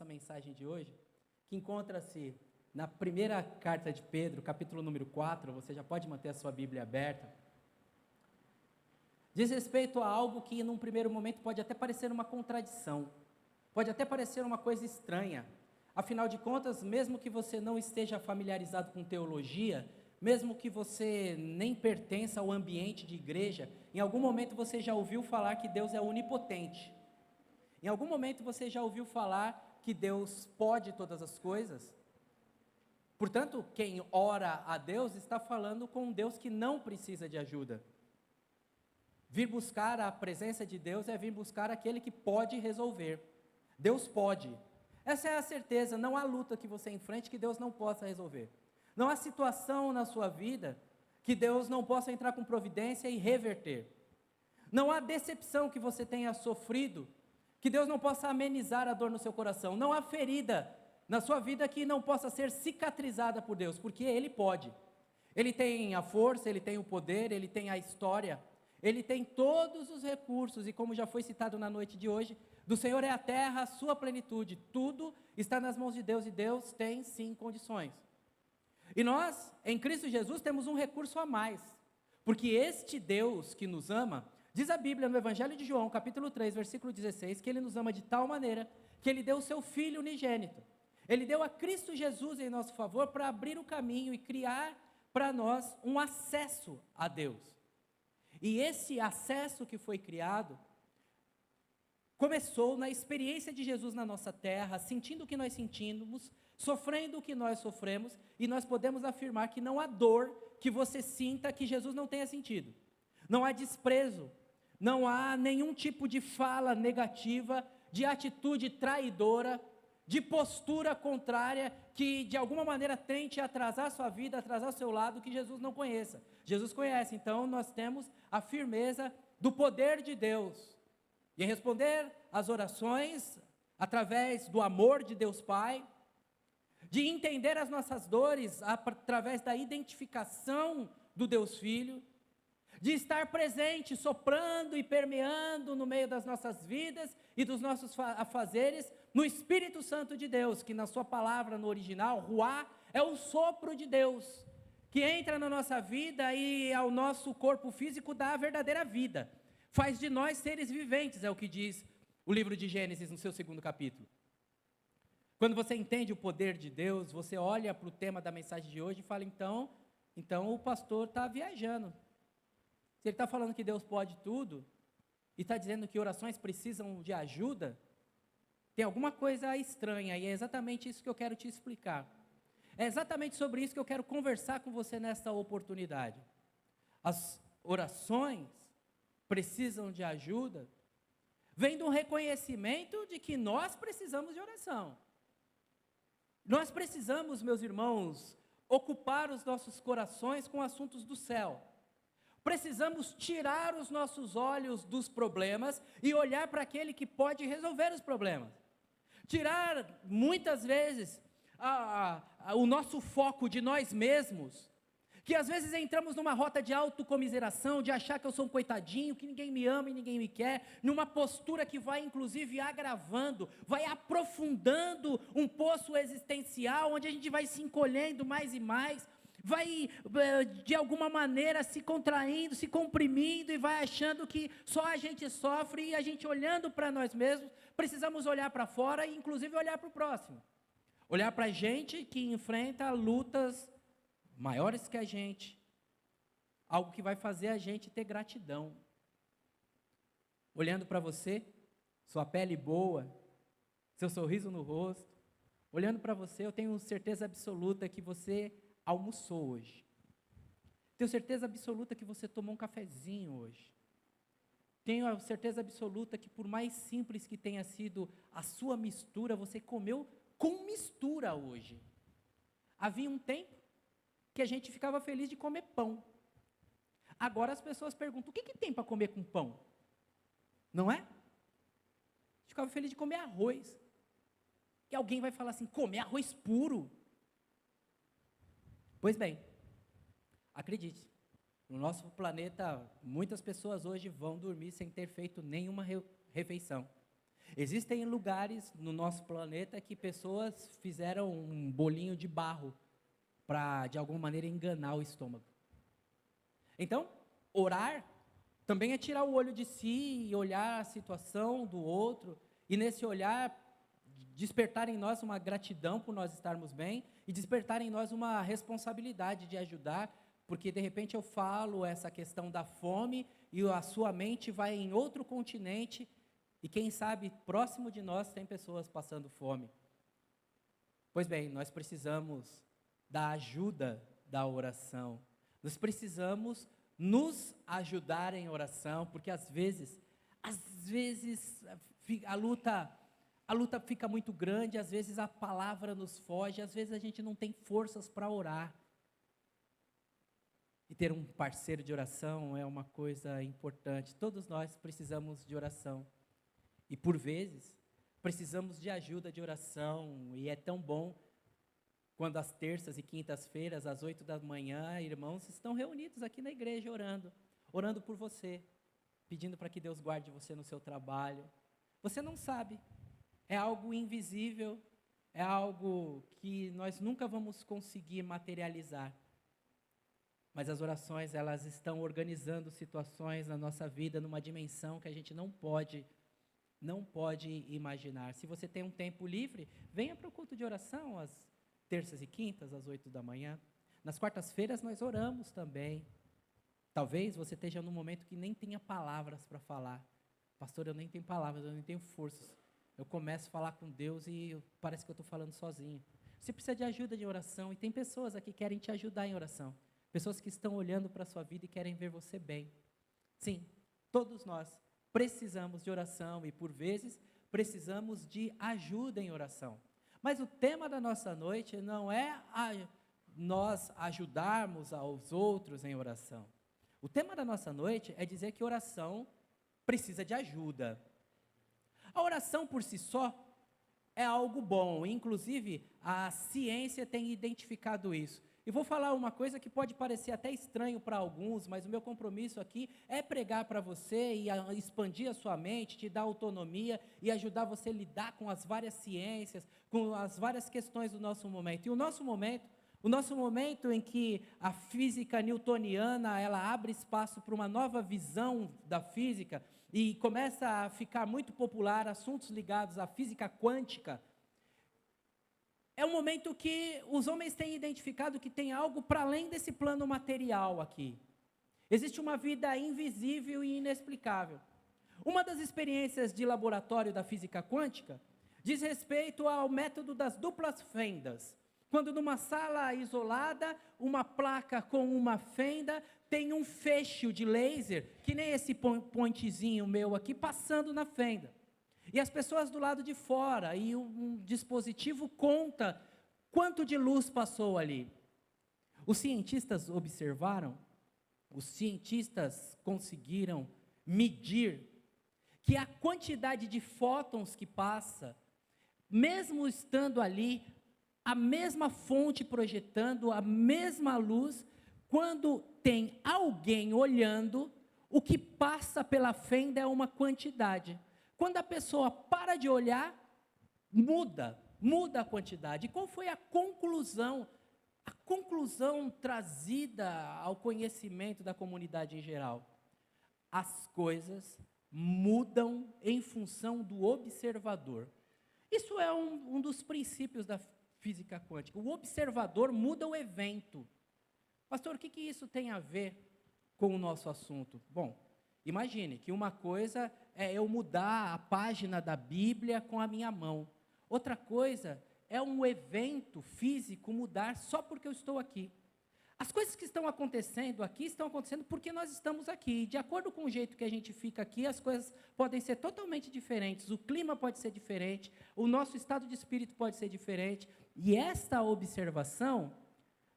nossa mensagem de hoje, que encontra-se na primeira carta de Pedro, capítulo número 4, você já pode manter a sua Bíblia aberta. Diz respeito a algo que num primeiro momento pode até parecer uma contradição, pode até parecer uma coisa estranha. Afinal de contas, mesmo que você não esteja familiarizado com teologia, mesmo que você nem pertença ao ambiente de igreja, em algum momento você já ouviu falar que Deus é onipotente. Em algum momento você já ouviu falar que Deus pode todas as coisas. Portanto, quem ora a Deus está falando com um Deus que não precisa de ajuda. Vir buscar a presença de Deus é vir buscar aquele que pode resolver. Deus pode. Essa é a certeza, não há luta que você enfrente que Deus não possa resolver. Não há situação na sua vida que Deus não possa entrar com providência e reverter. Não há decepção que você tenha sofrido que Deus não possa amenizar a dor no seu coração. Não há ferida na sua vida que não possa ser cicatrizada por Deus, porque Ele pode. Ele tem a força, Ele tem o poder, Ele tem a história, Ele tem todos os recursos, e como já foi citado na noite de hoje, do Senhor é a terra, a sua plenitude, tudo está nas mãos de Deus, e Deus tem sim condições. E nós, em Cristo Jesus, temos um recurso a mais, porque este Deus que nos ama, diz a Bíblia no Evangelho de João, capítulo 3, versículo 16, que Ele nos ama de tal maneira, que Ele deu o seu Filho unigênito. Ele deu a Cristo Jesus em nosso favor para abrir o caminho e criar para nós um acesso a Deus. E esse acesso que foi criado, começou na experiência de Jesus na nossa terra, sentindo o que nós sentimos, sofrendo o que nós sofremos, e nós podemos afirmar que não há dor que você sinta que Jesus não tenha sentido. Não há desprezo, não há nenhum tipo de fala negativa, de atitude traidora, de postura contrária, que de alguma maneira tente atrasar a sua vida, atrasar o seu lado, que Jesus não conheça. Jesus conhece, então nós temos a firmeza do poder de Deus, e em responder às orações, através do amor de Deus Pai, de entender as nossas dores, através da identificação do Deus Filho, de estar presente, soprando e permeando no meio das nossas vidas e dos nossos afazeres, no Espírito Santo de Deus, que na sua palavra no original, ruá, é o sopro de Deus, que entra na nossa vida e ao nosso corpo físico dá a verdadeira vida, faz de nós seres viventes, é o que diz o livro de Gênesis no seu 2º capítulo. Quando você entende o poder de Deus, você olha para o tema da mensagem de hoje e fala, então o pastor está viajando. Se ele está falando que Deus pode tudo, e está dizendo que orações precisam de ajuda, tem alguma coisa estranha, e é exatamente isso que eu quero te explicar. É exatamente sobre isso que eu quero conversar com você nesta oportunidade. As orações precisam de ajuda, vem de um reconhecimento de que nós precisamos de oração. Nós precisamos, meus irmãos, ocupar os nossos corações com assuntos do céu. Precisamos tirar os nossos olhos dos problemas e olhar para aquele que pode resolver os problemas. Tirar, muitas vezes, o nosso foco de nós mesmos, que às vezes entramos numa rota de autocomiseração, de achar que eu sou um coitadinho, que ninguém me ama e ninguém me quer, numa postura que vai inclusive agravando, vai aprofundando um poço existencial, onde a gente vai se encolhendo mais e mais, vai de alguma maneira se contraindo, se comprimindo e vai achando que só a gente sofre, e a gente olhando para nós mesmos, precisamos olhar para fora e inclusive olhar para o próximo. Olhar para a gente que enfrenta lutas maiores que a gente, algo que vai fazer a gente ter gratidão. Olhando para você, sua pele boa, seu sorriso no rosto, olhando para você, eu tenho certeza absoluta que você almoçou hoje. Tenho certeza absoluta que você tomou um cafezinho hoje. Tenho a certeza absoluta que por mais simples que tenha sido a sua mistura, você comeu com mistura hoje. Havia um tempo que a gente ficava feliz de comer pão. Agora as pessoas perguntam, o que tem para comer com pão? Não é? A gente ficava feliz de comer arroz. E alguém vai falar assim, comer arroz puro? Pois bem, acredite, no nosso planeta, muitas pessoas hoje vão dormir sem ter feito nenhuma refeição. Existem lugares no nosso planeta que pessoas fizeram um bolinho de barro para, de alguma maneira, enganar o estômago. Então, orar também é tirar o olho de si e olhar a situação do outro, e nesse olhar despertar em nós uma gratidão por nós estarmos bem e despertar em nós uma responsabilidade de ajudar, porque de repente eu falo essa questão da fome e a sua mente vai em outro continente e quem sabe próximo de nós tem pessoas passando fome. Pois bem, nós precisamos da ajuda da oração. Nós precisamos nos ajudar em oração, porque às vezes a luta fica muito grande, às vezes a palavra nos foge, às vezes a gente não tem forças para orar. E ter um parceiro de oração é uma coisa importante. Todos nós precisamos de oração. E por vezes, precisamos de ajuda de oração. E é tão bom quando às terças e quintas-feiras, às 8 da manhã, irmãos estão reunidos aqui na igreja orando por você, pedindo para que Deus guarde você no seu trabalho. Você não sabe, é algo invisível, é algo que nós nunca vamos conseguir materializar. Mas as orações, elas estão organizando situações na nossa vida numa dimensão que a gente não pode imaginar. Se você tem um tempo livre, venha para o culto de oração às terças e quintas, às 8 da manhã. Nas quartas-feiras nós oramos também. Talvez você esteja num momento que nem tenha palavras para falar. Pastor, eu nem tenho palavras, eu nem tenho forças. Eu começo a falar com Deus e parece que eu estou falando sozinho. Você precisa de ajuda de oração e tem pessoas aqui que querem te ajudar em oração. Pessoas que estão olhando para a sua vida e querem ver você bem. Sim, todos nós precisamos de oração e, por vezes, precisamos de ajuda em oração. Mas o tema da nossa noite não é nós ajudarmos aos outros em oração. O tema da nossa noite é dizer que oração precisa de ajuda. A oração por si só é algo bom, inclusive a ciência tem identificado isso. E vou falar uma coisa que pode parecer até estranho para alguns, mas o meu compromisso aqui é pregar para você e expandir a sua mente, te dar autonomia e ajudar você a lidar com as várias ciências, com as várias questões do nosso momento. E o nosso momento em que a física newtoniana, ela abre espaço para uma nova visão da física e começa a ficar muito popular assuntos ligados à física quântica, é um momento que os homens têm identificado que tem algo para além desse plano material aqui. Existe uma vida invisível e inexplicável. Uma das experiências de laboratório da física quântica diz respeito ao método das duplas fendas. Quando numa sala isolada, uma placa com uma fenda tem um feixe de laser, que nem esse pontezinho meu aqui, passando na fenda. E as pessoas do lado de fora, e um dispositivo conta quanto de luz passou ali. Os cientistas observaram, os cientistas conseguiram medir que a quantidade de fótons que passa, mesmo estando ali, a mesma fonte projetando, a mesma luz, quando tem alguém olhando, o que passa pela fenda é uma quantidade. Quando a pessoa para de olhar, muda a quantidade. E qual foi a conclusão? A conclusão trazida ao conhecimento da comunidade em geral. As coisas mudam em função do observador. Isso é um dos princípios da física quântica. O observador muda o evento. Pastor, o que isso tem a ver com o nosso assunto? Bom, imagine que uma coisa é eu mudar a página da Bíblia com a minha mão. Outra coisa é um evento físico mudar só porque eu estou aqui. As coisas que estão acontecendo aqui estão acontecendo porque nós estamos aqui. De acordo com o jeito que a gente fica aqui, as coisas podem ser totalmente diferentes. O clima pode ser diferente, o nosso estado de espírito pode ser diferente. E esta observação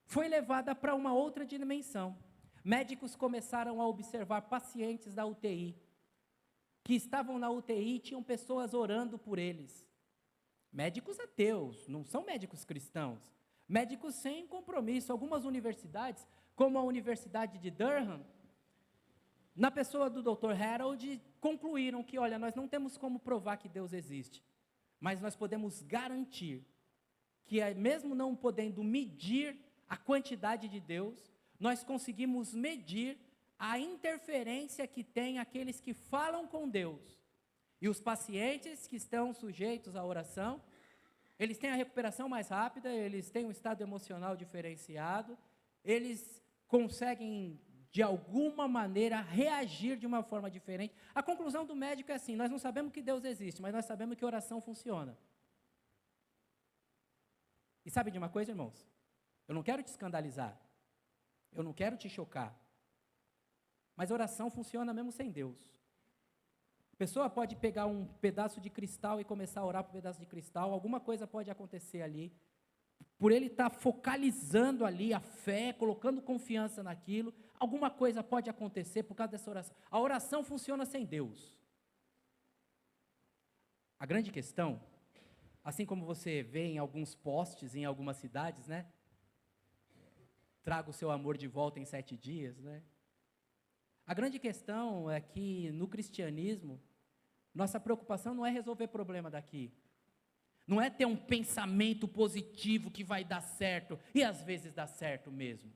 foi levada para uma outra dimensão. Médicos começaram a observar pacientes da UTI, que estavam na UTI e tinham pessoas orando por eles. Médicos ateus, não são médicos cristãos. Médicos sem compromisso. Algumas universidades, como a Universidade de Durham, na pessoa do Dr. Harold, concluíram que, olha, nós não temos como provar que Deus existe, mas nós podemos garantir que, mesmo não podendo medir a quantidade de Deus, nós conseguimos medir a interferência que tem aqueles que falam com Deus. E os pacientes que estão sujeitos à oração, eles têm a recuperação mais rápida, eles têm um estado emocional diferenciado, eles conseguem, de alguma maneira, reagir de uma forma diferente. A conclusão do médico é assim: nós não sabemos que Deus existe, mas nós sabemos que oração funciona. E sabe de uma coisa, irmãos? Eu não quero te escandalizar, eu não quero te chocar, mas oração funciona mesmo sem Deus. A pessoa pode pegar um pedaço de cristal e começar a orar por um pedaço de cristal, alguma coisa pode acontecer ali, por ele estar focalizando ali a fé, colocando confiança naquilo, alguma coisa pode acontecer por causa dessa oração. A oração funciona sem Deus. A grande questão, assim como você vê em alguns posts, em algumas cidades, né? Traga o seu amor de volta em 7 dias, né? A grande questão é que no cristianismo, nossa preocupação não é resolver problema daqui. Não é ter um pensamento positivo que vai dar certo, e às vezes dá certo mesmo.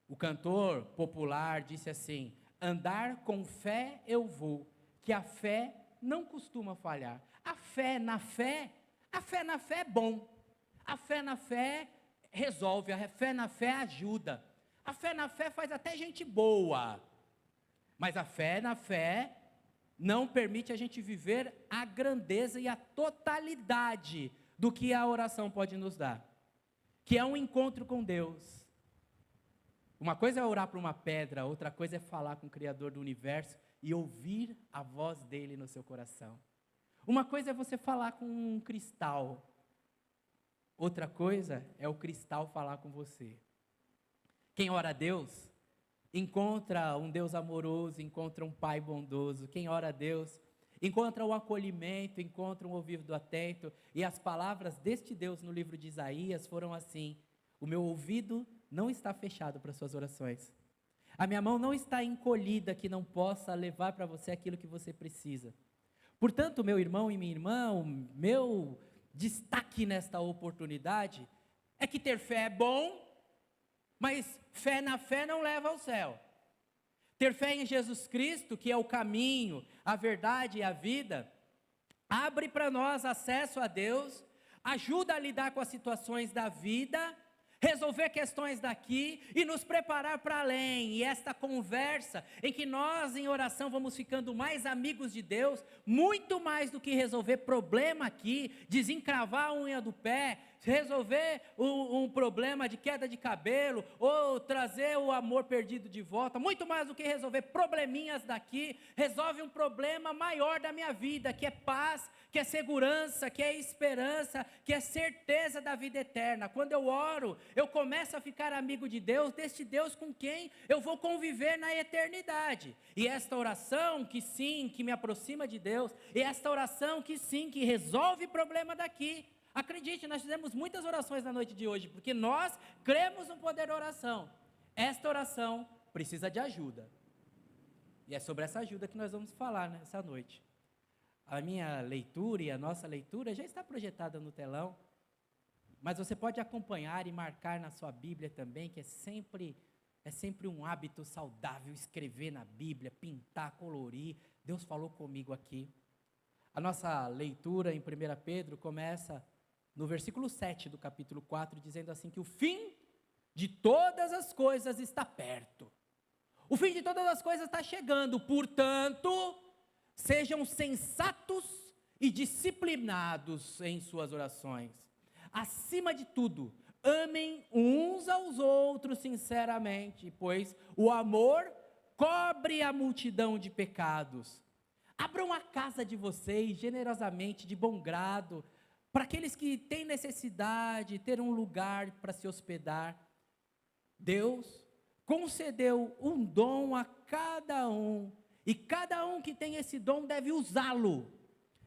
O cantor popular disse assim: andar com fé eu vou, que a fé não costuma falhar. A fé na fé é bom. A fé na fé resolve, a fé na fé ajuda. A fé na fé faz até gente boa. Mas a fé na fé não permite a gente viver a grandeza e a totalidade do que a oração pode nos dar, que é um encontro com Deus. Uma coisa é orar para uma pedra, outra coisa é falar com o Criador do universo e ouvir a voz dele no seu coração. Uma coisa é você falar com um cristal, outra coisa é o cristal falar com você. Quem ora a Deus, encontra um Deus amoroso, encontra um Pai bondoso. Quem ora a Deus, encontra o acolhimento, encontra um ouvido atento. E as palavras deste Deus no livro de Isaías foram assim: o meu ouvido não está fechado para suas orações. A minha mão não está encolhida que não possa levar para você aquilo que você precisa. Portanto, meu irmão e minha irmã, o meu destaque nesta oportunidade é que ter fé é bom, mas fé na fé não leva ao céu. Ter fé em Jesus Cristo, que é o caminho, a verdade e a vida, abre para nós acesso a Deus, ajuda a lidar com as situações da vida, resolver questões daqui e nos preparar para além. E esta conversa em que nós em oração vamos ficando mais amigos de Deus, muito mais do que resolver problema aqui, desencravar a unha do pé, resolver um problema de queda de cabelo, ou trazer o amor perdido de volta, muito mais do que resolver probleminhas daqui, resolve um problema maior da minha vida, que é paz, que é segurança, que é esperança, que é certeza da vida eterna. Quando eu oro, eu começo a ficar amigo de Deus, deste Deus com quem eu vou conviver na eternidade. E esta oração que sim, que me aproxima de Deus, e esta oração que sim, que resolve problema daqui. Acredite, nós fizemos muitas orações na noite de hoje, porque nós cremos no poder da oração. Esta oração precisa de ajuda. E é sobre essa ajuda que nós vamos falar nessa noite. A minha leitura e a nossa leitura já está projetada no telão, mas você pode acompanhar e marcar na sua Bíblia também, que é sempre um hábito saudável escrever na Bíblia, pintar, colorir. Deus falou comigo aqui. A nossa leitura em 1 Pedro começa no versículo 7 do capítulo 4, dizendo assim, que o fim de todas as coisas está perto. O fim de todas as coisas está chegando, portanto, sejam sensatos e disciplinados em suas orações. Acima de tudo, amem uns aos outros sinceramente, pois o amor cobre a multidão de pecados. Abram a casa de vocês generosamente, de bom grado, para aqueles que têm necessidade, ter um lugar para se hospedar. Deus concedeu um dom a cada um, e cada um que tem esse dom deve usá-lo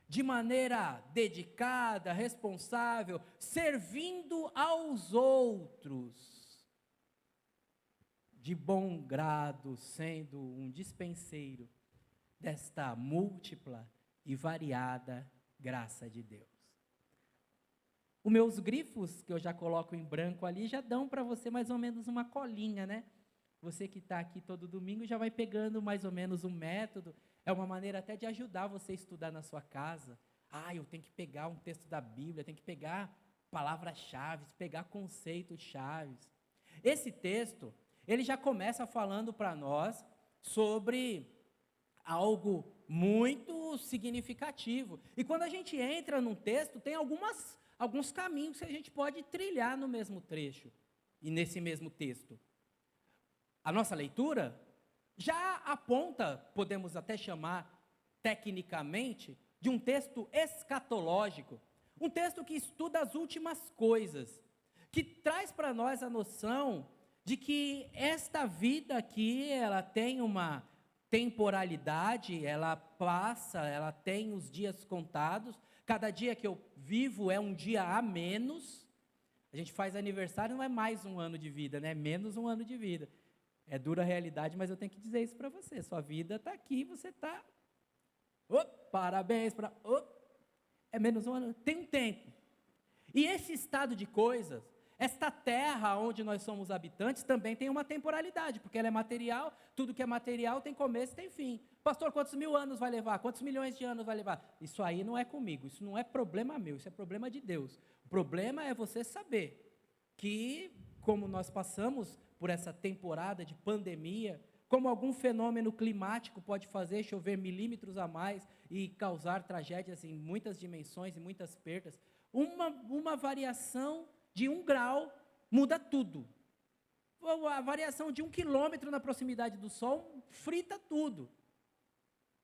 de maneira dedicada, responsável, servindo aos outros. de bom grado, sendo um dispenseiro desta múltipla e variada graça de Deus. Os meus grifos, que eu já coloco em branco ali, já dão para você mais ou menos uma colinha, né? Você que está aqui todo domingo já vai pegando mais ou menos um método. É uma maneira até de ajudar você a estudar na sua casa. Eu tenho que pegar um texto da Bíblia, tenho que pegar palavras-chave, pegar conceitos-chave. Esse texto, ele já começa falando para nós sobre algo muito significativo. E quando a gente entra num texto, tem alguns caminhos que a gente pode trilhar no mesmo trecho e nesse mesmo texto. A nossa leitura já aponta, podemos até chamar tecnicamente, de um texto escatológico, um texto que estuda as últimas coisas, que traz para nós a noção de que esta vida aqui, ela tem uma temporalidade, ela passa, ela tem os dias contados, cada dia que eu vivo é um dia a menos. A gente faz aniversário, não é mais um ano de vida, né? É menos um ano de vida. É dura a realidade, mas eu tenho que dizer isso para você. Sua vida está aqui, você está... parabéns para... é menos um ano. Tem um tempo. E esse estado de coisas, esta terra onde nós somos habitantes, também tem uma temporalidade, porque ela é material, tudo que é material tem começo e tem fim. Pastor, quantos mil anos vai levar? Quantos milhões de anos vai levar? Isso aí não é comigo, isso não é problema meu, isso é problema de Deus. O problema é você saber que, como nós passamos por essa temporada de pandemia, como algum fenômeno climático pode fazer chover milímetros a mais e causar tragédias em muitas dimensões e muitas perdas, uma variação de 1 grau muda tudo. A variação de 1 quilômetro na proximidade do Sol frita tudo.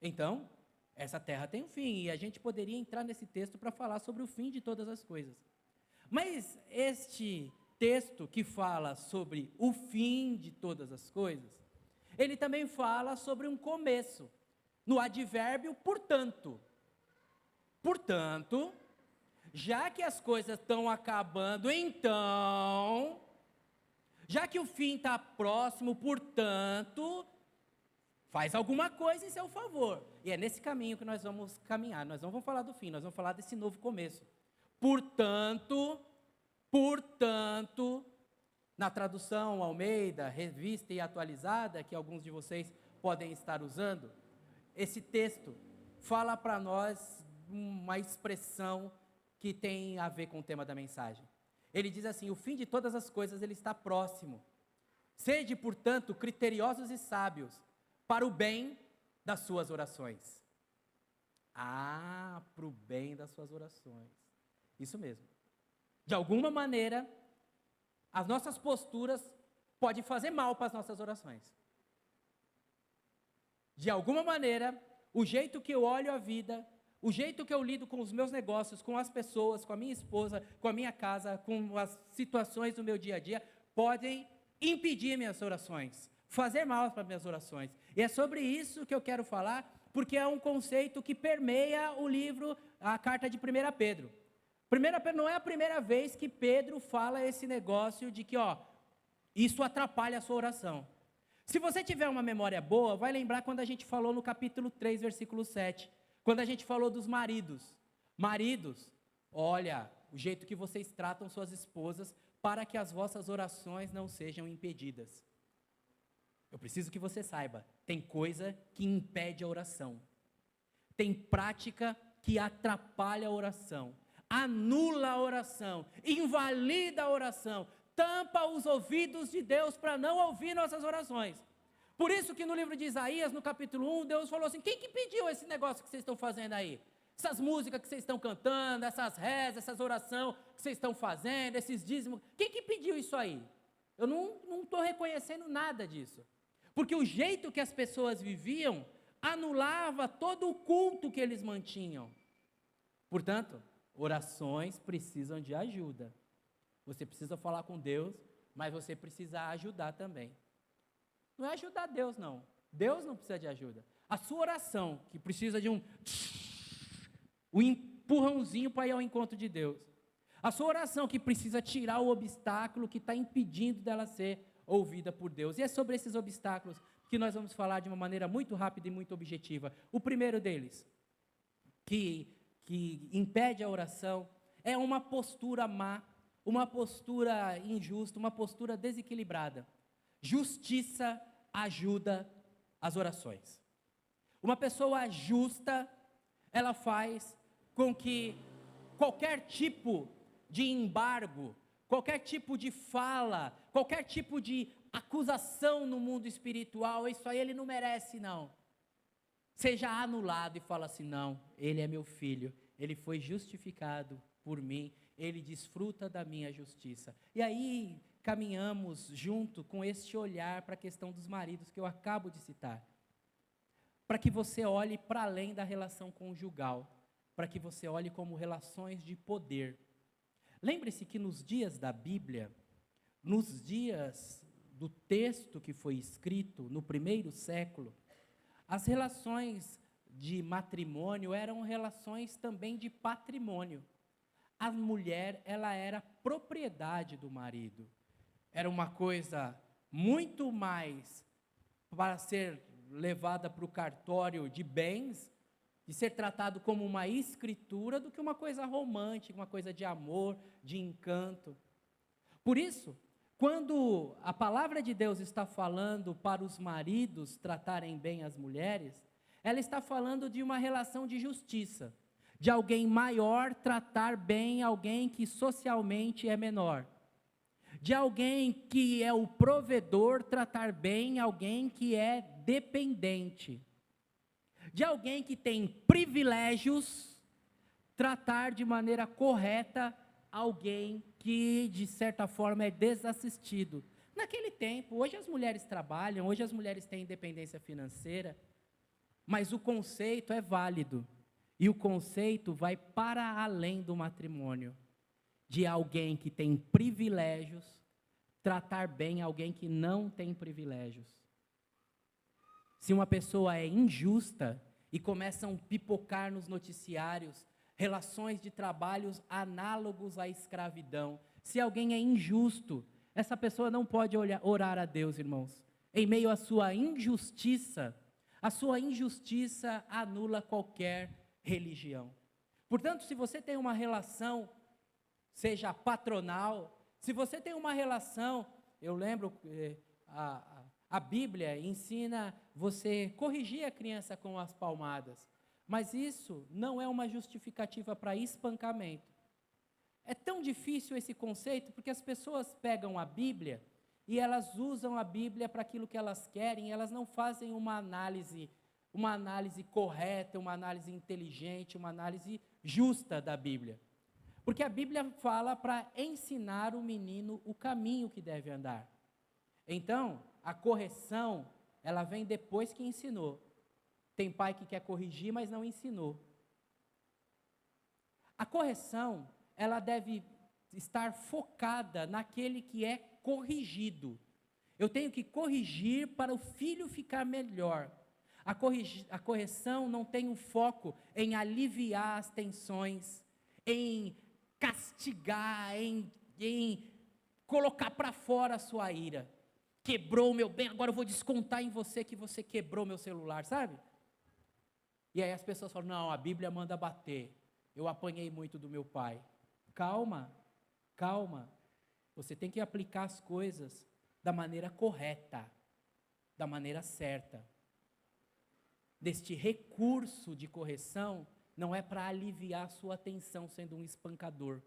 Então, essa terra tem um fim, e a gente poderia entrar nesse texto para falar sobre o fim de todas as coisas. Mas este texto que fala sobre o fim de todas as coisas, ele também fala sobre um começo, no advérbio portanto. Portanto, já que as coisas estão acabando, então, já que o fim está próximo, portanto, faz alguma coisa em seu favor. E é nesse caminho que nós vamos caminhar. Nós não vamos falar do fim, nós vamos falar desse novo começo. Portanto, na tradução Almeida, revista e atualizada, que alguns de vocês podem estar usando, esse texto fala para nós uma expressão que tem a ver com o tema da mensagem. Ele diz assim: o fim de todas as coisas ele está próximo. Sede, portanto, criteriosos e sábios para o bem das suas orações. Para o bem das suas orações. Isso mesmo. De alguma maneira, as nossas posturas podem fazer mal para as nossas orações. De alguma maneira, o jeito que eu olho a vida, o jeito que eu lido com os meus negócios, com as pessoas, com a minha esposa, com a minha casa, com as situações do meu dia a dia, podem impedir minhas orações, fazer mal para minhas orações. E é sobre isso que eu quero falar, porque é um conceito que permeia o livro, a carta de 1 Pedro. 1 Pedro não é a primeira vez que Pedro fala esse negócio de que, isso atrapalha a sua oração. Se você tiver uma memória boa, vai lembrar quando a gente falou no capítulo 3, versículo 7, quando a gente falou dos maridos. Maridos, olha, o jeito que vocês tratam suas esposas para que as vossas orações não sejam impedidas. Eu preciso que você saiba, tem coisa que impede a oração. Tem prática que atrapalha a oração. Anula a oração, invalida a oração, tampa os ouvidos de Deus para não ouvir nossas orações. Por isso que no livro de Isaías, no capítulo 1, Deus falou assim: quem que pediu esse negócio que vocês estão fazendo aí? Essas músicas que vocês estão cantando, essas rezas, essas orações que vocês estão fazendo, esses dízimos, quem que pediu isso aí? Eu não estou reconhecendo nada disso. Porque o jeito que as pessoas viviam anulava todo o culto que eles mantinham. Portanto, orações precisam de ajuda. Você precisa falar com Deus, mas você precisa ajudar também. Não é ajudar Deus, não. Deus não precisa de ajuda. A sua oração, que precisa de um empurrãozinho para ir ao encontro de Deus. A sua oração, que precisa tirar o obstáculo que está impedindo dela ser ouvida por Deus. E é sobre esses obstáculos que nós vamos falar de uma maneira muito rápida e muito objetiva. O primeiro deles, que impede a oração, é uma postura má, uma postura injusta, uma postura desequilibrada. Justiça ajuda as orações. Uma pessoa justa, ela faz com que qualquer tipo de embargo, qualquer tipo de fala, qualquer tipo de acusação no mundo espiritual, isso aí ele não merece não, seja anulado e fala assim, não, ele é meu filho, ele foi justificado por mim, ele desfruta da minha justiça. E aí caminhamos junto com este olhar para a questão dos maridos que eu acabo de citar, para que você olhe para além da relação conjugal, para que você olhe como relações de poder. Lembre-se que nos dias da Bíblia, nos dias do texto que foi escrito no primeiro século, as relações de matrimônio eram relações também de patrimônio. A mulher, ela era propriedade do marido. Era uma coisa muito mais para ser levada para o cartório de bens, de ser tratado como uma escritura, do que uma coisa romântica, uma coisa de amor, de encanto. Por isso, quando a palavra de Deus está falando para os maridos tratarem bem as mulheres, ela está falando de uma relação de justiça, de alguém maior tratar bem alguém que socialmente é menor, de alguém que é o provedor tratar bem alguém que é dependente, de alguém que tem privilégios tratar de maneira correta alguém que de certa forma é desassistido. Naquele tempo, hoje as mulheres trabalham, hoje as mulheres têm independência financeira, mas o conceito é válido, e o conceito vai para além do matrimônio, de alguém que tem privilégios, tratar bem alguém que não tem privilégios. Se uma pessoa é injusta e começam a pipocar nos noticiários relações de trabalhos análogos à escravidão, se alguém é injusto, essa pessoa não pode orar a Deus, irmãos. Em meio à sua injustiça, a sua injustiça anula qualquer religião. Portanto, se você tem uma relação, seja patronal, se você tem uma relação, eu lembro, a Bíblia ensina você corrigir a criança com as palmadas, mas isso não é uma justificativa para espancamento. É tão difícil esse conceito, porque as pessoas pegam a Bíblia e elas usam a Bíblia para aquilo que elas querem, elas não fazem uma análise correta, uma análise inteligente, uma análise justa da Bíblia. Porque a Bíblia fala para ensinar o menino o caminho que deve andar. Então, a correção, ela vem depois que ensinou. Tem pai que quer corrigir, mas não ensinou. A correção, ela deve estar focada naquele que é corrigido. Eu tenho que corrigir para o filho ficar melhor. A correção não tem um foco em aliviar as tensões, em castigar, em colocar para fora a sua ira. Quebrou o meu bem, agora eu vou descontar em você que você quebrou meu celular, sabe? E aí as pessoas falam, não, a Bíblia manda bater, eu apanhei muito do meu pai. Calma, calma, você tem que aplicar as coisas da maneira correta, da maneira certa. Deste recurso de correção, não é para aliviar a sua tensão sendo um espancador.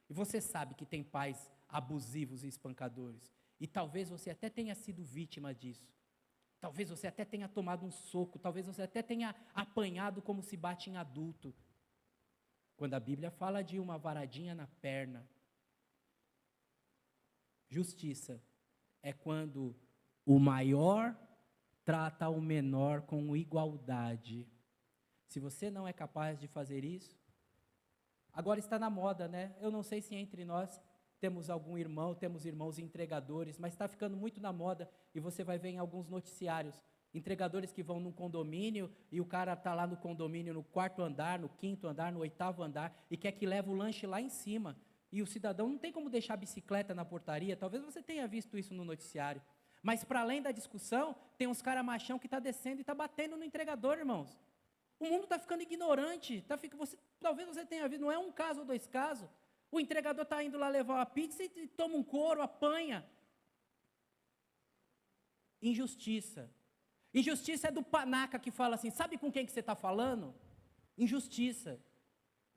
E você sabe que tem pais abusivos e espancadores. E talvez você até tenha sido vítima disso. Talvez você até tenha tomado um soco, talvez você até tenha apanhado como se bate em adulto. Quando a Bíblia fala de uma varadinha na perna, justiça é quando o maior trata o menor com igualdade. Se você não é capaz de fazer isso, agora está na moda, né? Eu não sei se entre nós temos algum irmão, temos irmãos entregadores, mas está ficando muito na moda, e você vai ver em alguns noticiários, entregadores que vão num condomínio, e o cara está lá no condomínio, no 4º andar, no 5º andar, no 8º andar, e quer que leve o lanche lá em cima, e o cidadão não tem como deixar a bicicleta na portaria. Talvez você tenha visto isso no noticiário. Mas para além da discussão, tem uns caras machão que está descendo e está batendo no entregador, irmãos. O mundo está ficando ignorante. Talvez você tenha visto, não é um caso ou dois casos. O entregador está indo lá levar uma pizza e toma um couro, apanha. Injustiça. Injustiça é do panaca que fala assim, sabe com quem que você está falando? Injustiça.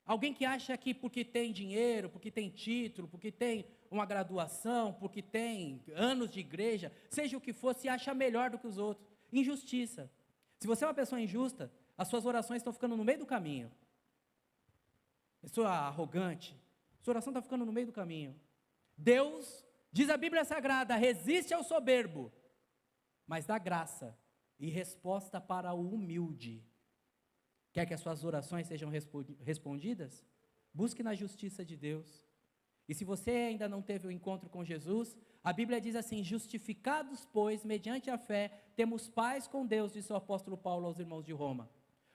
Alguém que acha que porque tem dinheiro, porque tem título, porque tem uma graduação, porque tem anos de igreja, seja o que for, se acha melhor do que os outros. Injustiça. Se você é uma pessoa injusta, as suas orações estão ficando no meio do caminho. Pessoa arrogante, sua oração está ficando no meio do caminho. Deus, diz a Bíblia Sagrada, resiste ao soberbo, mas dá graça e resposta para o humilde. Quer que as suas orações sejam respondidas? Busque na justiça de Deus. E se você ainda não teve o encontro com Jesus, a Bíblia diz assim, justificados, pois, mediante a fé, temos paz com Deus, disse o apóstolo Paulo aos irmãos de Roma.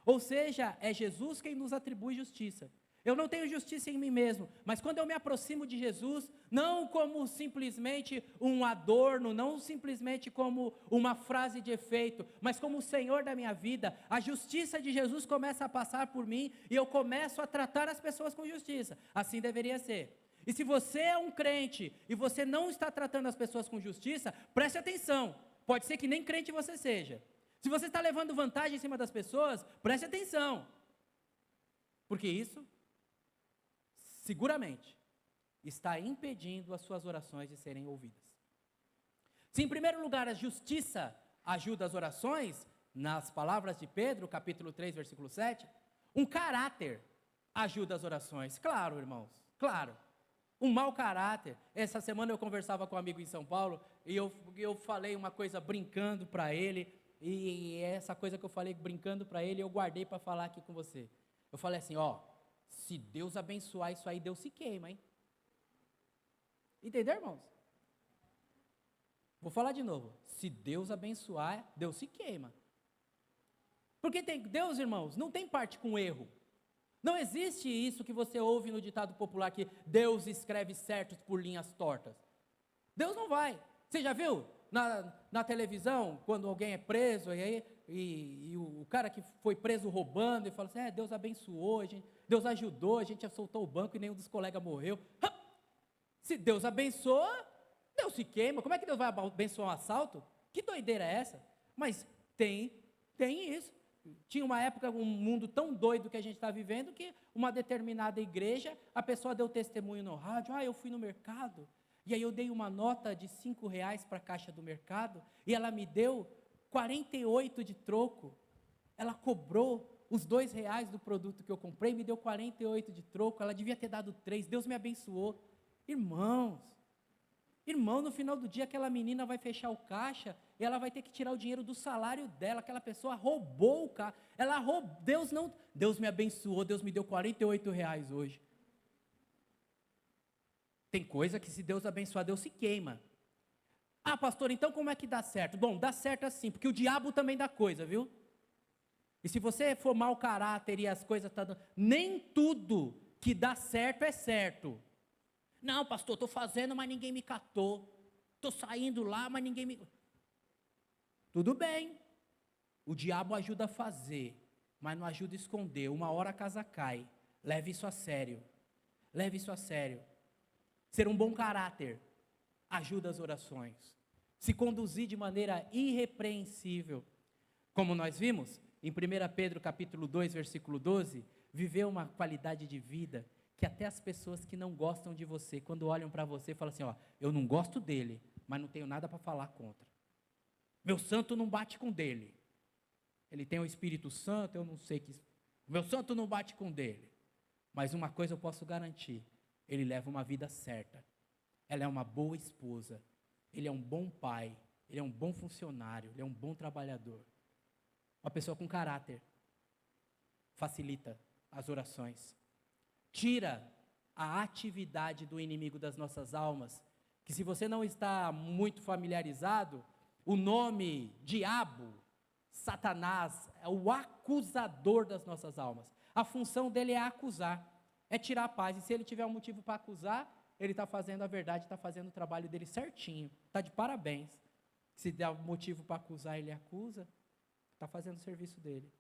Ou seja, é Jesus quem nos atribui justiça. Eu não tenho justiça em mim mesmo, mas quando eu me aproximo de Jesus, não como simplesmente um adorno, não simplesmente como uma frase de efeito, mas como o Senhor da minha vida, a justiça de Jesus começa a passar por mim e eu começo a tratar as pessoas com justiça. Assim deveria ser. E se você é um crente e você não está tratando as pessoas com justiça, preste atenção, pode ser que nem crente você seja. Se você está levando vantagem em cima das pessoas, preste atenção, porque isso seguramente está impedindo as suas orações de serem ouvidas. Se em primeiro lugar a justiça ajuda as orações, nas palavras de Pedro, capítulo 3, versículo 7, um caráter ajuda as orações. Claro, irmãos, claro. Um mau caráter. Essa semana eu conversava com um amigo em São Paulo e eu falei uma coisa brincando para ele, e essa coisa que eu falei brincando para ele, eu guardei para falar aqui com você. Eu falei assim, se Deus abençoar isso aí, Deus se queima, hein? Entendeu, irmãos? Vou falar de novo. Se Deus abençoar, Deus se queima. Porque Deus, irmãos, não tem parte com erro. Não existe isso que você ouve no ditado popular, que Deus escreve certos por linhas tortas. Deus não vai. Você já viu na televisão, quando alguém é preso, e o cara que foi preso roubando, e fala assim, Deus abençoou, Deus ajudou, a gente assaltou o banco e nenhum dos colegas morreu. Se Deus abençoa, Deus se queima. Como é que Deus vai abençoar um assalto? Que doideira é essa? Mas tem isso. Tinha uma época, um mundo tão doido que a gente está vivendo, que uma determinada igreja, a pessoa deu testemunho no rádio, eu fui no mercado, e aí eu dei uma nota de R$5 para a caixa do mercado, e ela me deu 48 de troco. Ela cobrou os R$2 do produto que eu comprei, me deu 48 de troco, ela devia ter dado 3, Deus me abençoou. Irmão, no final do dia aquela menina vai fechar o caixa, e ela vai ter que tirar o dinheiro do salário dela, aquela pessoa roubou o caixa, Deus me abençoou, Deus me deu R$48 hoje. Tem coisa que se Deus abençoar, Deus se queima. Pastor, então como é que dá certo? Bom, dá certo assim, porque o diabo também dá coisa, viu? E se você for mau caráter e as coisas estão dando, nem tudo que dá certo é certo. Não, pastor, estou fazendo, mas ninguém me catou. Estou saindo lá, mas ninguém me... Tudo bem. O diabo ajuda a fazer, mas não ajuda a esconder. Uma hora a casa cai. Leve isso a sério. Leve isso a sério. Ser um bom caráter ajuda as orações. Se conduzir de maneira irrepreensível. Como nós vimos, em 1 Pedro capítulo 2, versículo 12, viver uma qualidade de vida que até as pessoas que não gostam de você, quando olham para você, falam assim, eu não gosto dele, mas não tenho nada para falar contra. Meu santo não bate com dele. Ele tem o Espírito Santo, eu não sei que... Meu santo não bate com dele. Mas uma coisa eu posso garantir, ele leva uma vida certa. Ela é uma boa esposa, ele é um bom pai, ele é um bom funcionário, ele é um bom trabalhador. Uma pessoa com caráter facilita as orações. Tira a atividade do inimigo das nossas almas, que se você não está muito familiarizado, o nome diabo, Satanás, é o acusador das nossas almas. A função dele é acusar, é tirar a paz, e se ele tiver um motivo para acusar, ele está fazendo a verdade, está fazendo o trabalho dele certinho, está de parabéns. Se der motivo para acusar, ele acusa, está fazendo o serviço dele.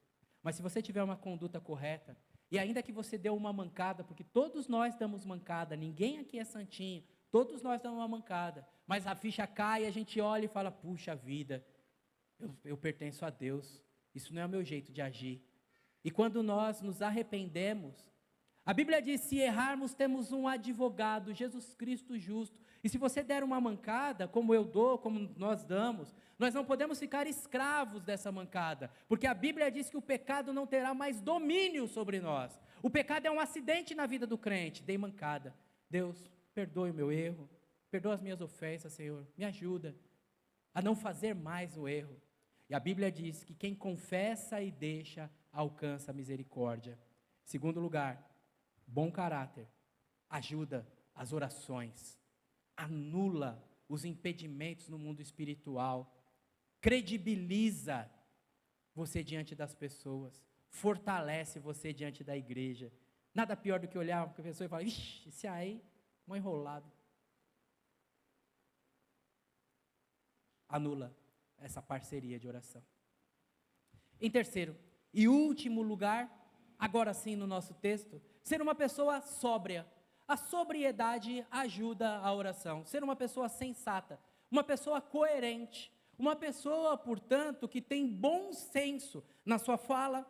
Mas se você tiver uma conduta correta, e ainda que você deu uma mancada, porque todos nós damos mancada, ninguém aqui é santinho, todos nós damos uma mancada, mas a ficha cai e a gente olha e fala, puxa vida, eu pertenço a Deus, isso não é o meu jeito de agir. E quando nós nos arrependemos, a Bíblia diz, se errarmos, temos um advogado, Jesus Cristo justo. E se você der uma mancada, como eu dou, como nós damos, nós não podemos ficar escravos dessa mancada, porque a Bíblia diz que o pecado não terá mais domínio sobre nós. O pecado é um acidente na vida do crente. Dei mancada. Deus, perdoe o meu erro, perdoa as minhas ofensas, Senhor, me ajuda a não fazer mais o erro. E a Bíblia diz que quem confessa e deixa, alcança a misericórdia. Segundo lugar, bom caráter ajuda as orações, anula os impedimentos no mundo espiritual, credibiliza você diante das pessoas, fortalece você diante da igreja. Nada pior do que olhar para a pessoa e falar, ixi, esse aí, um enrolado. Anula essa parceria de oração. Em terceiro e último lugar, agora sim no nosso texto, ser uma pessoa sóbria. A sobriedade ajuda a oração. Ser uma pessoa sensata, uma pessoa coerente, uma pessoa, portanto, que tem bom senso na sua fala,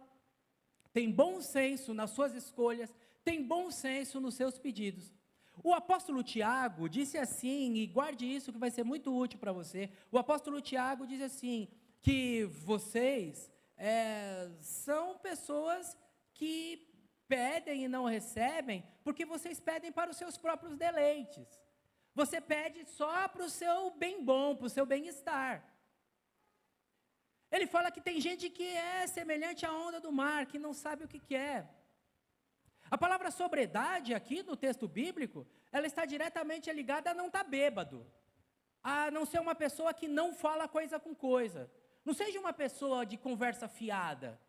tem bom senso nas suas escolhas, tem bom senso nos seus pedidos. O apóstolo Tiago disse assim, e guarde isso que vai ser muito útil para você, o apóstolo Tiago diz assim, que vocês são pessoas que pedem e não recebem, porque vocês pedem para os seus próprios deleites. Você pede só para o seu bem bom, para o seu bem-estar. Ele fala que tem gente que é semelhante à onda do mar, que não sabe o que quer. A palavra sobriedade aqui no texto bíblico, ela está diretamente ligada a não estar bêbado, a não ser uma pessoa que não fala coisa com coisa. Não seja uma pessoa de conversa fiada.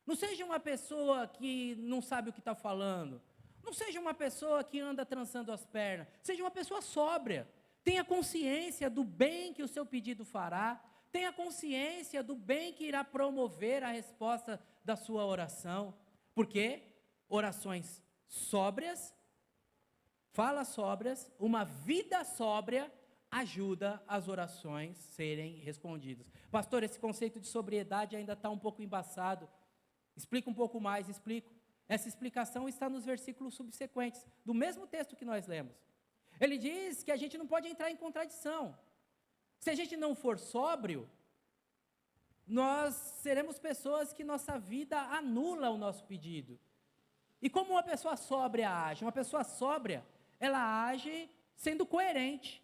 Não seja uma pessoa que não sabe o que está falando. Não seja uma pessoa que anda trançando as pernas. Seja uma pessoa sóbria. Tenha consciência do bem que o seu pedido fará. Tenha consciência do bem que irá promover a resposta da sua oração. Porque orações sóbrias, falas sóbrias, uma vida sóbria ajuda as orações serem respondidas. Pastor, esse conceito de sobriedade ainda está um pouco embaçado. Explica um pouco mais, explico. Essa explicação está nos versículos subsequentes, do mesmo texto que nós lemos. Ele diz que a gente não pode entrar em contradição. Se a gente não for sóbrio, nós seremos pessoas que nossa vida anula o nosso pedido. E como uma pessoa sóbria age? Uma pessoa sóbria, ela age sendo coerente.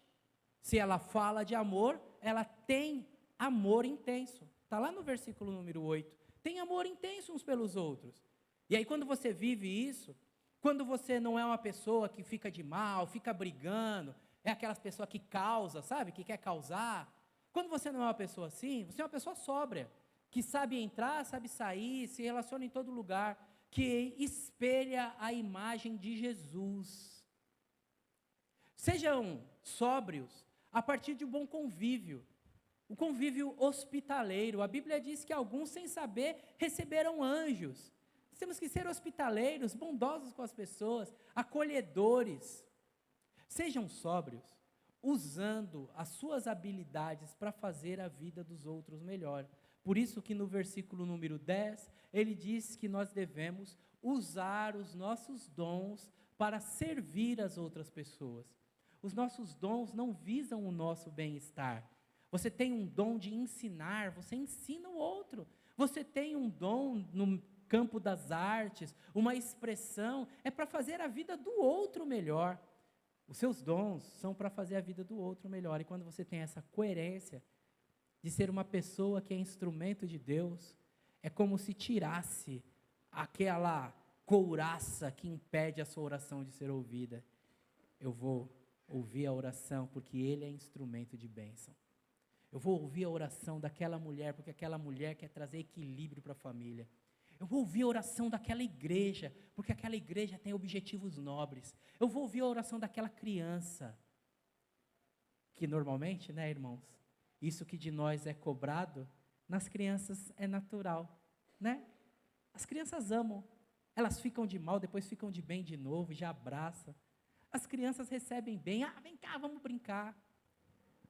Se ela fala de amor, ela tem amor intenso. Está lá no versículo número 8. Tem amor intenso uns pelos outros. E aí quando você vive isso, quando você não é uma pessoa que fica de mal, fica brigando, é aquelas pessoas que causa, sabe? Que quer causar. Quando você não é uma pessoa assim, você é uma pessoa sóbria, que sabe entrar, sabe sair, se relaciona em todo lugar, que espelha a imagem de Jesus. Sejam sóbrios a partir de um bom convívio. O convívio hospitaleiro. A Bíblia diz que alguns, sem saber, receberam anjos. Nós temos que ser hospitaleiros, bondosos com as pessoas, acolhedores. Sejam sóbrios, usando as suas habilidades para fazer a vida dos outros melhor. Por isso que no versículo número 10, ele diz que nós devemos usar os nossos dons para servir as outras pessoas. Os nossos dons não visam o nosso bem-estar. Você tem um dom de ensinar, você ensina o outro. Você tem um dom no campo das artes, uma expressão, é para fazer a vida do outro melhor. Os seus dons são para fazer a vida do outro melhor. E quando você tem essa coerência de ser uma pessoa que é instrumento de Deus, é como se tirasse aquela couraça que impede a sua oração de ser ouvida. Eu vou ouvir a oração porque Ele é instrumento de bênção. Eu vou ouvir a oração daquela mulher, porque aquela mulher quer trazer equilíbrio para a família. Eu vou ouvir a oração daquela igreja, porque aquela igreja tem objetivos nobres. Eu vou ouvir a oração daquela criança, que normalmente, né, irmãos, Isso que de nós é cobrado, nas crianças é natural, né? As crianças amam, elas ficam de mal, depois ficam de bem de novo, já abraçam. As crianças recebem bem, vem cá, vamos brincar.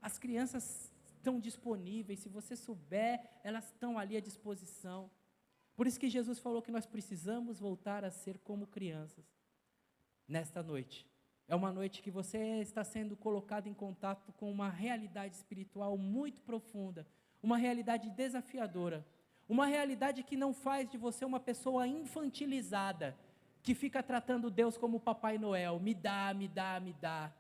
As crianças estão disponíveis, se você souber, elas estão ali à disposição. Por isso que Jesus falou que nós precisamos voltar a ser como crianças. Nesta noite, é uma noite que você está sendo colocado em contato com uma realidade espiritual muito profunda, uma realidade desafiadora, uma realidade que não faz de você uma pessoa infantilizada, que fica tratando Deus como Papai Noel, me dá, me dá, me dá.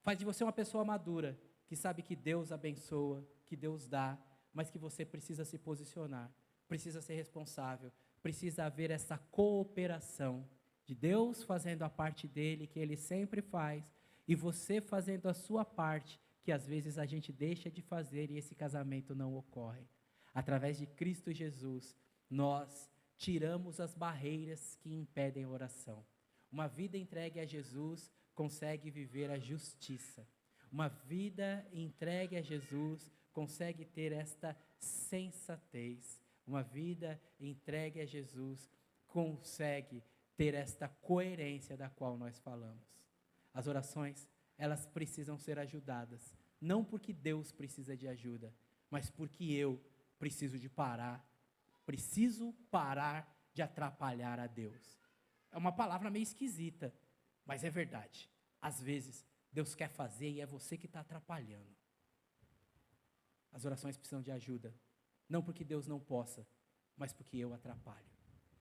Faz de você uma pessoa madura, que sabe que Deus abençoa, que Deus dá, mas que você precisa se posicionar, precisa ser responsável, precisa haver essa cooperação de Deus fazendo a parte dele, que ele sempre faz, e você fazendo a sua parte, que às vezes a gente deixa de fazer e esse casamento não ocorre. Através de Cristo Jesus, nós tiramos as barreiras que impedem a oração. Uma vida entregue a Jesus consegue viver a justiça. Uma vida entregue a Jesus consegue ter esta sensatez. Uma vida entregue a Jesus consegue ter esta coerência da qual nós falamos. As orações, elas precisam ser ajudadas, não porque Deus precisa de ajuda, mas porque eu preciso parar de atrapalhar a Deus. É uma palavra meio esquisita, mas é verdade. Às vezes, Deus quer fazer e é você que está atrapalhando. As orações precisam de ajuda, não porque Deus não possa, mas porque eu atrapalho.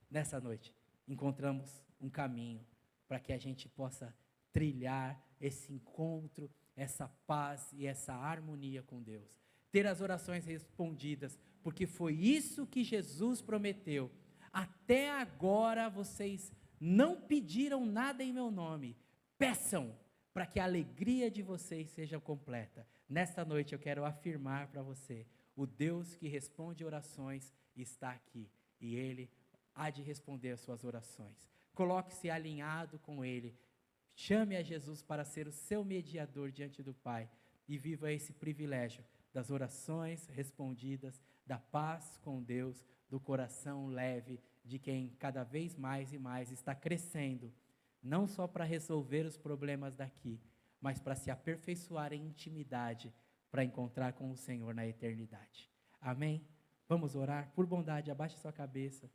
Nessa noite, encontramos um caminho para que a gente possa trilhar esse encontro, essa paz e essa harmonia com Deus. Ter as orações respondidas, porque foi isso que Jesus prometeu. Até agora vocês não pediram nada em meu nome. Peçam para que a alegria de vocês seja completa. Nesta noite eu quero afirmar para você, o Deus que responde orações está aqui, e Ele há de responder as suas orações. Coloque-se alinhado com Ele, chame a Jesus para ser o seu mediador diante do Pai, e viva esse privilégio das orações respondidas, da paz com Deus, do coração leve, de quem cada vez mais e mais está crescendo, não só para resolver os problemas daqui, mas para se aperfeiçoar em intimidade, para encontrar com o Senhor na eternidade. Amém? Vamos orar? Por bondade, abaixe sua cabeça.